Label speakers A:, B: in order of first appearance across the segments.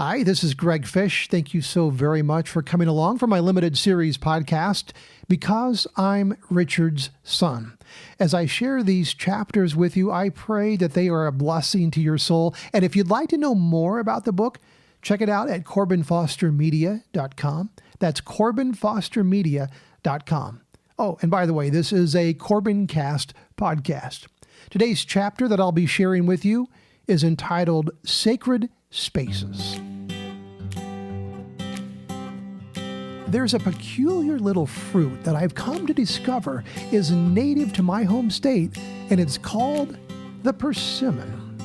A: Hi, this is Greg Fish. Thank you so very much for coming along for my limited series podcast, Because I'm Richard's Son. As I share these chapters with you, I pray that they are a blessing to your soul. And if you'd like to know more about the book, check it out at CorbinFosterMedia.com. That's CorbinFosterMedia.com. Oh, and by the way, this is a CorbinCast podcast. Today's chapter that I'll be sharing with you is entitled Sacred Spaces. There's a peculiar little fruit that I've come to discover is native to my home state, and it's called the persimmon.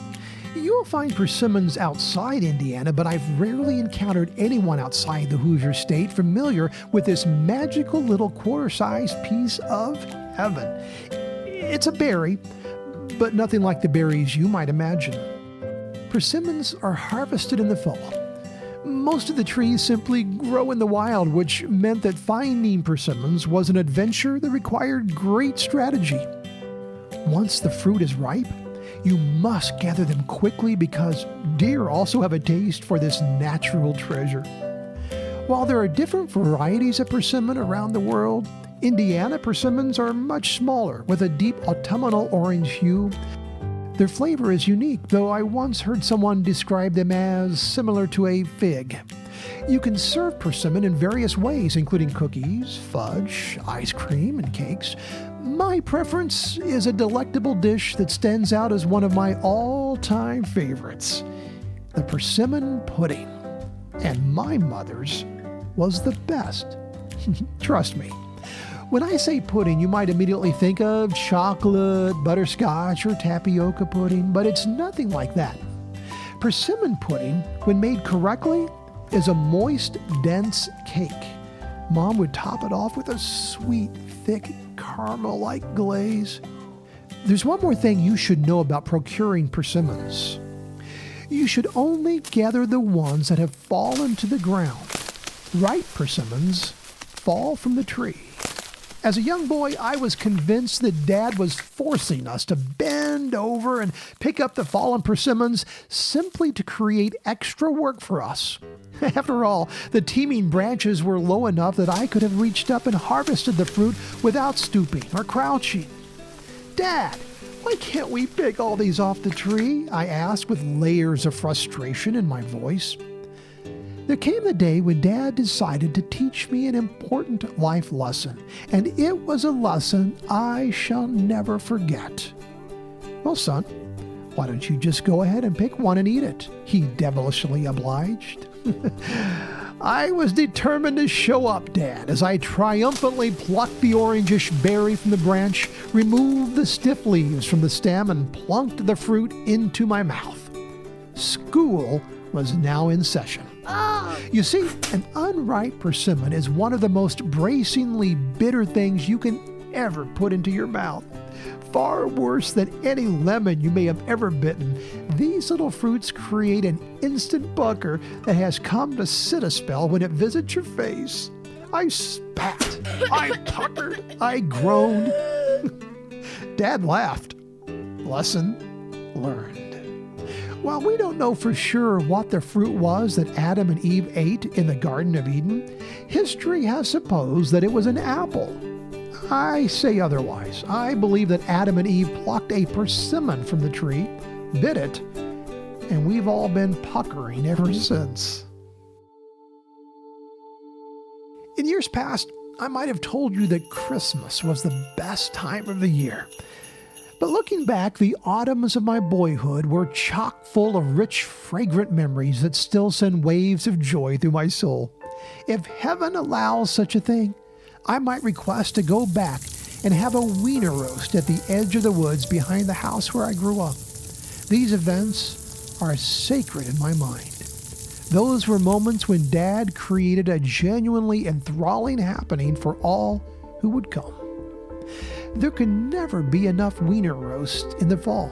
A: You'll find persimmons outside Indiana, but I've rarely encountered anyone outside the Hoosier State familiar with this magical little quarter-sized piece of heaven. It's a berry, but nothing like the berries you might imagine. Persimmons are harvested in the fall. Most of the trees simply grow in the wild, which meant that finding persimmons was an adventure that required great strategy. Once the fruit is ripe, you must gather them quickly because deer also have a taste for this natural treasure. While there are different varieties of persimmon around the world, Indiana persimmons are much smaller with a deep autumnal orange hue. Their flavor is unique, though I once heard someone describe them as similar to a fig. You can serve persimmon in various ways, including cookies, fudge, ice cream, and cakes. My preference is a delectable dish that stands out as one of my all-time favorites, the persimmon pudding. And my mother's was the best. Trust me. When I say pudding, you might immediately think of chocolate, butterscotch, or tapioca pudding, but it's nothing like that. Persimmon pudding, when made correctly, is a moist, dense cake. Mom would top it off with a sweet, thick, caramel-like glaze. There's one more thing you should know about procuring persimmons. You should only gather the ones that have fallen to the ground. Ripe persimmons fall from the tree. As a young boy, I was convinced that Dad was forcing us to bend over and pick up the fallen persimmons simply to create extra work for us. After all, the teeming branches were low enough that I could have reached up and harvested the fruit without stooping or crouching. Dad, why can't we pick all these off the tree? I asked with layers of frustration in my voice. There came the day when Dad decided to teach me an important life lesson, and it was a lesson I shall never forget. Well, son, why don't you just go ahead and pick one and eat it? He devilishly obliged. I was determined to show up, Dad, as I triumphantly plucked the orangish berry from the branch, removed the stiff leaves from the stem, and plunked the fruit into my mouth. School was now in session. You see, an unripe persimmon is one of the most bracingly bitter things you can ever put into your mouth. Far worse than any lemon you may have ever bitten, these little fruits create an instant pucker that has come to sit a spell when it visits your face. I spat, I puckered, I groaned. Dad laughed. Lesson learned. While we don't know for sure what the fruit was that Adam and Eve ate in the Garden of Eden, history has supposed that it was an apple. I say otherwise. I believe that Adam and Eve plucked a persimmon from the tree, bit it, and we've all been puckering ever since. In years past, I might have told you that Christmas was the best time of the year. But looking back, the autumns of my boyhood were chock full of rich, fragrant memories that still send waves of joy through my soul. If heaven allows such a thing, I might request to go back and have a weiner roast at the edge of the woods behind the house where I grew up. These events are sacred in my mind. Those were moments when Dad created a genuinely enthralling happening for all who would come. There could never be enough weiner roast in the fall.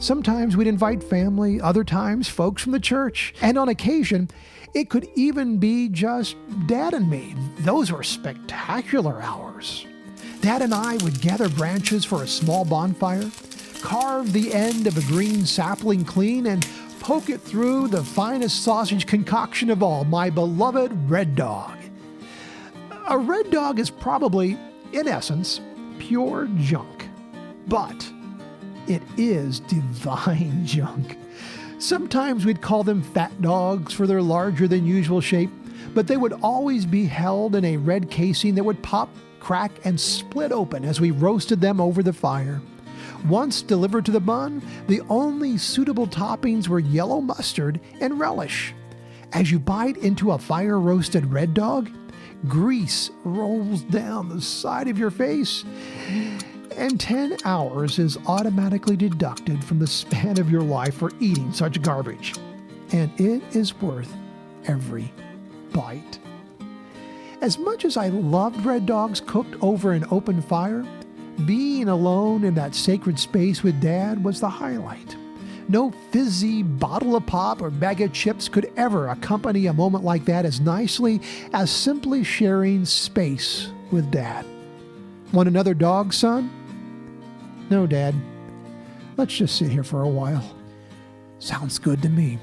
A: Sometimes we'd invite family, other times folks from the church, and on occasion, it could even be just Dad and me. Those were spectacular hours. Dad and I would gather branches for a small bonfire, carve the end of a green sapling clean, and poke it through the finest sausage concoction of all, my beloved Red Dog. A Red Dog is probably, in essence, pure junk. But it is divine junk. Sometimes we'd call them fat dogs for their larger than usual shape, but they would always be held in a red casing that would pop, crack, and split open as we roasted them over the fire. Once delivered to the bun, the only suitable toppings were yellow mustard and relish. As you bite into a fire-roasted Red Dog, grease rolls down the side of your face, and 10 hours is automatically deducted from the span of your life for eating such garbage. And it is worth every bite. As much as I loved Red Dogs cooked over an open fire, being alone in that sacred space with Dad was the highlight. No fizzy bottle of pop or bag of chips could ever accompany a moment like that as nicely as simply sharing space with Dad. Want another dog, son? No, Dad. Let's just sit here for a while. Sounds good to me.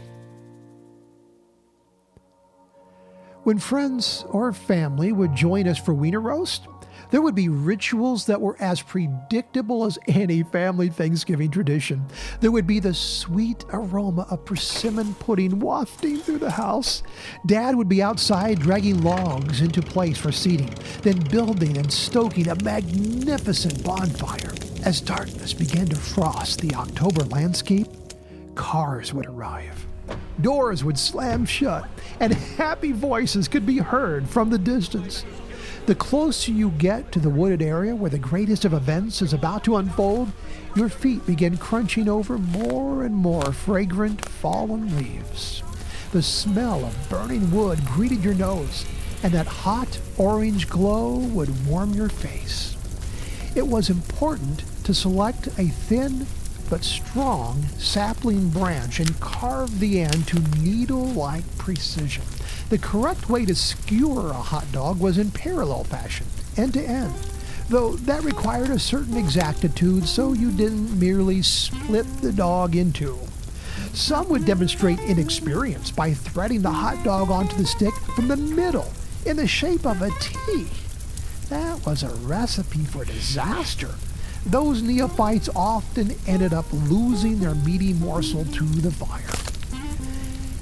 A: When friends or family would join us for weiner roast, there would be rituals that were as predictable as any family Thanksgiving tradition. There would be the sweet aroma of persimmon pudding wafting through the house. Dad would be outside dragging logs into place for seating, then building and stoking a magnificent bonfire. As darkness began to frost the October landscape, cars would arrive. Doors would slam shut, and happy voices could be heard from the distance. The closer you get to the wooded area where the greatest of events is about to unfold, your feet begin crunching over more and more fragrant fallen leaves. The smell of burning wood greeted your nose, and that hot orange glow would warm your face. It was important to select a thin but strong sapling branch and carve the end to needle-like precision. The correct way to skewer a hot dog was in parallel fashion, end to end, though that required a certain exactitude so you didn't merely split the dog in two. Some would demonstrate inexperience by threading the hot dog onto the stick from the middle in the shape of a T. That was a recipe for disaster. Those neophytes often ended up losing their meaty morsel to the fire.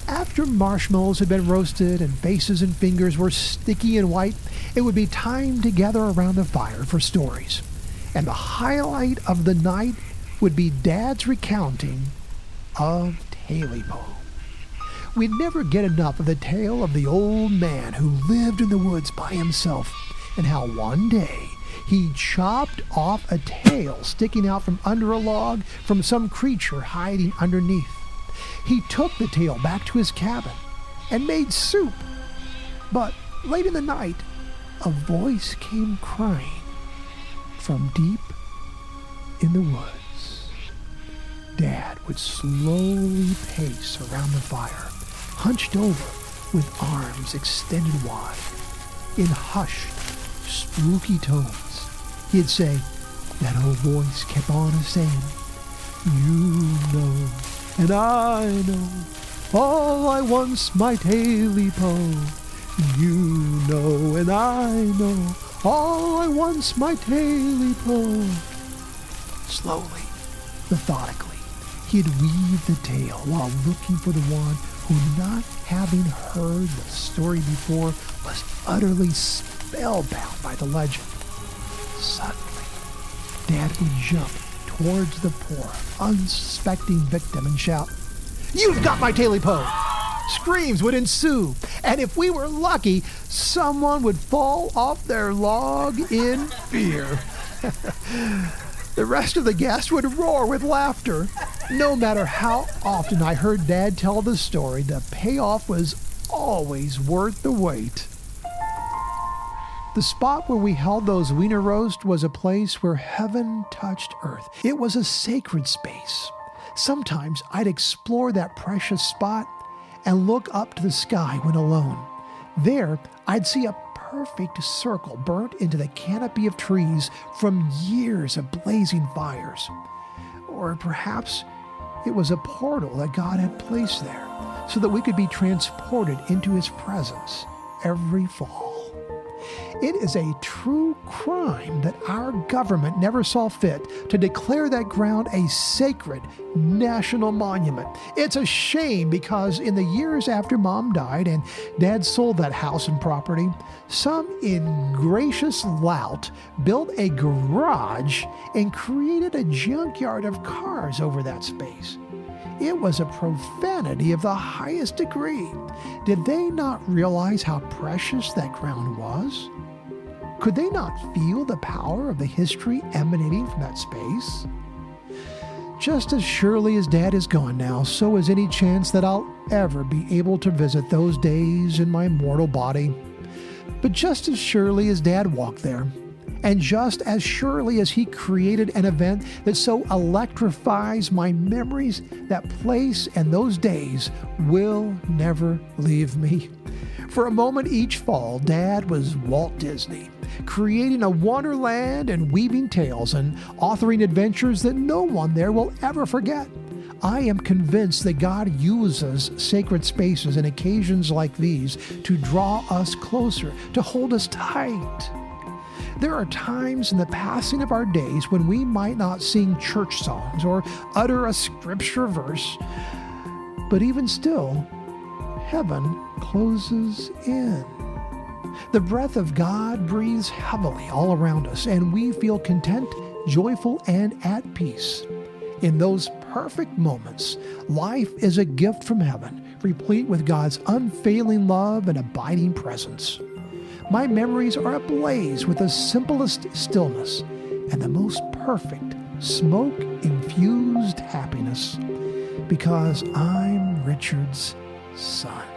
A: After marshmallows had been roasted and faces and fingers were sticky and white, it would be time to gather around the fire for stories. And the highlight of the night would be Dad's recounting of Tailypo. We'd never get enough of the tale of the old man who lived in the woods by himself, and how one day he chopped off a tail sticking out from under a log from some creature hiding underneath. He took the tail back to his cabin and made soup. But late in the night, a voice came crying from deep in the woods. Dad would slowly pace around the fire, hunched over with arms extended wide. In hushed, spooky tones, he'd say, that old voice kept on saying, "You know, and I know, all I want's my Tailypo. You know, and I know, all I want's my Tailypo." Slowly, methodically, he'd weave the tale while looking for the one who, not having heard the story before, was utterly spellbound by the legend. Suddenly, Dad would jump towards the poor, unsuspecting victim and shout, "You've got my Tailypo!" Screams would ensue, and if we were lucky, someone would fall off their log in fear. The rest of the guests would roar with laughter. No matter how often I heard Dad tell the story, the payoff was always worth the wait. The spot where we held those weiner roasts was a place where heaven touched earth. It was a sacred space. Sometimes I'd explore that precious spot and look up to the sky when alone. There, I'd see a perfect circle burnt into the canopy of trees from years of blazing fires. Or perhaps It was a portal that God had placed there so that we could be transported into His presence every fall. It is a true crime that our government never saw fit to declare that ground a sacred national monument. It's a shame because in the years after Mom died and Dad sold that house and property, some ingracious lout built a garage and created a junkyard of cars over that space. It was a profanity of the highest degree. Did they not realize how precious that ground was? Could they not feel the power of the history emanating from that space? Just as surely as Dad is gone now, so is any chance that I'll ever be able to visit those days in my mortal body. But just as surely as Dad walked there, and just as surely as he created an event that so electrifies my memories, that place and those days will never leave me. For a moment each fall, Dad was Walt Disney, creating a wonderland and weaving tales and authoring adventures that no one there will ever forget. I am convinced that God uses sacred spaces and occasions like these to draw us closer, to hold us tight. There are times in the passing of our days when we might not sing church songs or utter a scripture verse, but even still, heaven closes in. The breath of God breathes heavily all around us, and we feel content, joyful, and at peace. In those perfect moments, life is a gift from heaven, replete with God's unfailing love and abiding presence. My memories are ablaze with the simplest stillness and the most perfect smoke-infused happiness, because I'm Richard's son.